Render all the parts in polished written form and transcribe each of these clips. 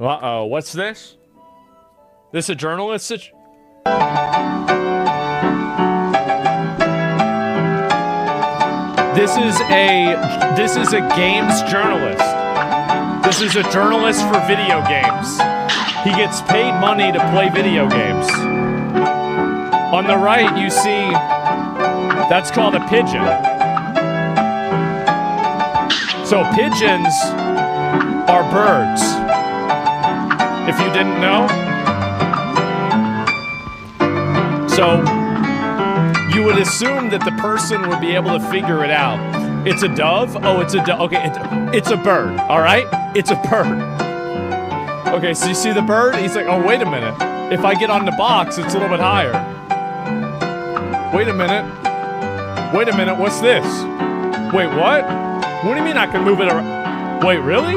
Uh-oh, what's this? This a journalist situation? This is a games journalist. This is a journalist for video games. He gets paid money to play video games. On the right, you see, that's called a pigeon. So pigeons are birds. If you didn't know. So you would assume that the person would be able to figure it out. It's a dove? Oh, it's a dove. Okay, it's a bird, all right? It's a bird. Okay, so you see the bird? He's like, oh, wait a minute. If I get on the box, it's a little bit higher. Wait a minute. Wait a minute, what's this? Wait, what? What do you mean I can move it around? Wait, really?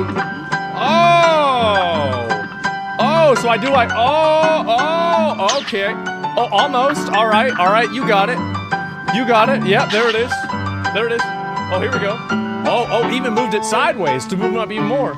Oh! Oh, so I do like, oh, okay. Oh, almost. All right, you got it. You got it. Yep, there it is. There it is. Oh, here we go. Oh, even moved it sideways to move it up even more.